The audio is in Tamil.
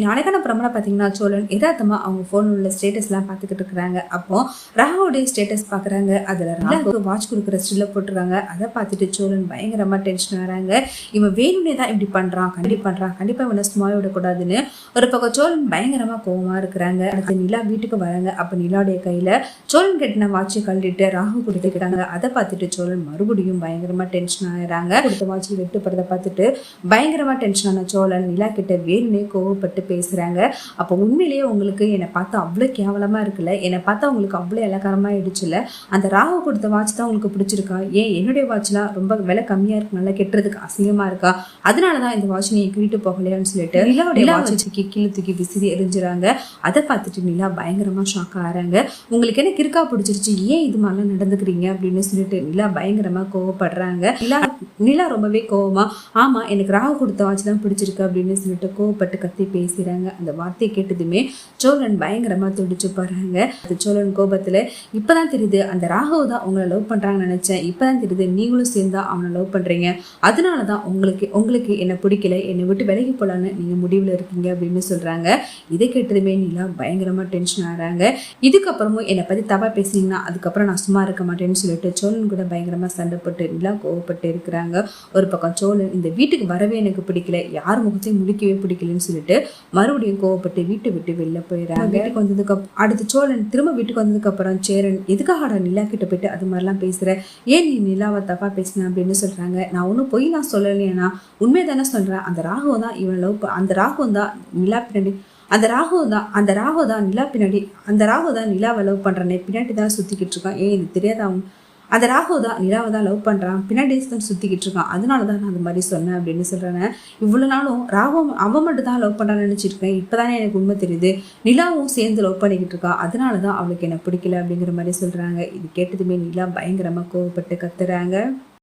நாளைக்கான பிரமண பார்த்தீங்கன்னா சோழன் யதார்த்தமா அவங்க ஃபோன் உள்ள ஸ்டேட்டஸ்லாம் பார்த்துக்கிட்டு இருக்கிறாங்க. அப்போ ராகுவோடைய ஸ்டேட்டஸ் பார்க்குறாங்க. அதில் ராகுக்கு வாட்ச் கொடுக்குற ஸ்டில்ல போட்டுருக்காங்க. அதை பார்த்துட்டு சோழன் பயங்கரமாக டென்ஷன் ஆகிறாங்க. இவன் வேணும்னே தான் இப்படி பண்ணுறான், கண்டிப்பாக இவனை சும்மாவே விடக்கூடாதுன்னு ஒரு பக்கம் சோழன் பயங்கரமாக கோவமாக இருக்கிறாங்க. அடுத்து நிலா வீட்டுக்கு வராங்க. அப்போ நிலாவுடைய கையில் சோழன் கட்டின வாட்சை கழட்டிட்டு ராகு கொடுத்துக்கிறாங்க. அதை பார்த்துட்டு சோழன் மறுபடியும் பயங்கரமாக டென்ஷன் ஆகிறாங்க. கொடுத்த வாட்சி வெட்டுப்படுறதை பார்த்துட்டு பயங்கரமாக டென்ஷன் ஆன சோழன் நிலா கிட்ட வேணும்னே கோவப்பட்டு பேசுறாங்க. அப்போ உண்மையிலேயே உங்களுக்கு என்னை பார்த்தா அவ்வளோ கேவலமா இருக்குல்ல, என்னை பார்த்தா உங்களுக்கு அவ்வளோ இலக்காரமா ஆயிடுச்சுல, அந்த ராகு கொடுத்த வாட்ச் தான் உங்களுக்கு பிடிச்சிருக்கா? ஏன் என்னுடைய வாட்ச்லாம் ரொம்ப விலை கம்மியா இருக்கு, நல்லா கெட்டுறதுக்கு அசிங்கமா இருக்கா, அதனாலதான் இந்த வாட்ச் நீ கிழிட்டு போகலையான்னு சொல்லிட்டு நிலாவுடைய வாட்சுக்கு கீழே தூக்கி விசிறி எரிஞ்சுறாங்க. அதை பார்த்துட்டு நிலா பயங்கரமா ஷாக் ஆகிறாங்க. உங்களுக்கு என்ன கிறுக்கா பிடிச்சிருச்சு, ஏன் இது மாதிரிலாம் நடந்துக்கிறீங்க அப்படின்னு சொல்லிட்டு நிலா பயங்கரமா கோவப்படுறாங்க. நிலா ரொம்பவே கோவமா, ஆமா எனக்கு ராகு கொடுத்த வாட்ச் தான் பிடிச்சிருக்கு அப்படின்னு சொல்லிட்டு கோவப்பட்டு கத்தி பேசுறாங்க. அந்த வார்த்தையை கேட்டதுமே சோழன் பயங்கரமா துடிச்சு போறாங்க. அது சோழன் கோபத்துல இப்பதான் தெரியுது அந்த ராகவ தான் உங்களை லவ் பண்றாங்கன்னு நினைச்சேன், இப்பதான் தெரியுது நீங்களும் சேர்ந்தா அவனை லவ் பண்றீங்க, அதனாலதான் உங்களுக்கு என்ன பிடிக்கல, என்னை விட்டு விலகி போலான்னு நீங்க முடிவுல இருக்கீங்க அப்படின்னு சொல்றாங்க. இதை கேட்டதுமே நிலா பயங்கரமா டென்ஷன் ஆகிறாங்க. இதுக்கப்புறமும் என்னை பத்தி தப்பா பேசுனீங்கன்னா அதுக்கப்புறம் நான் சும்மா இருக்க மாட்டேன்னு சொல்லிட்டு சோழன் கூட பயங்கரமா சண்டை போட்டு நிலா கோவப்பட்டு இருக்கிறாங்க. ஒரு பக்கம் சோழன் இந்த வீட்டுக்கு வரவே எனக்கு பிடிக்கல, யார் முகத்தையும் முடிக்கவே பிடிக்கலன்னு சொல்லிட்டு மறுபடியும் கோவப்பட்டு வீட்டை விட்டு வெளில போயிடறாங்க. வீட்டுக்கு வந்ததுக்கு அடுத்து சோழன் திரும்ப வீட்டுக்கு வந்ததுக்கு அப்புறம் சேரன் எதுக்காக நிலா கிட்ட போயிட்டு அது மாதிரிலாம் பேசுற, ஏன் நீ நிலாவை தப்பா பேசின அப்படின்னு சொல்றாங்க. நான் ஒன்றும் பொய் நான் சொல்லலையேனா, உண்மை தானே சொல்றேன், அந்த ராகுவ தான் இவன் லவ், அந்த ராகுவம் தான் நிலா பின்னாடி, அந்த ராகு தான் நிலா பின்னாடி, அந்த ராகு தான் நிலாவை லவ் பண்றானே, பின்னாடி தான் சுத்திக்கிட்டு இருக்கான், ஏன் இது தெரியாத அவங்க, அந்த ராகு தான் நிலாவை தான் லவ் பண்ணுறான், பின்னாடி தான் சுற்றிக்கிட்டு இருக்கான், அதனால தான் நான் அந்த மாதிரி சொன்னேன் அப்படின்னு சொல்கிறேன். இவ்வளோ நாளும் ராகும் அவன் மட்டும் தான் லவ் பண்ணுறான்னு நினச்சிருக்கேன், இப்போ தானே எனக்கு உண்மை தெரியுது, நிலாவும் சேர்ந்து லவ் பண்ணிக்கிட்டு இருக்கா, அதனால தான் அவளுக்கு என்ன பிடிக்கல அப்படிங்கிற மாதிரி சொல்கிறாங்க. இது கேட்டதுமே நிலா பயங்கரமாக கோவப்பட்டு கத்துறாங்க.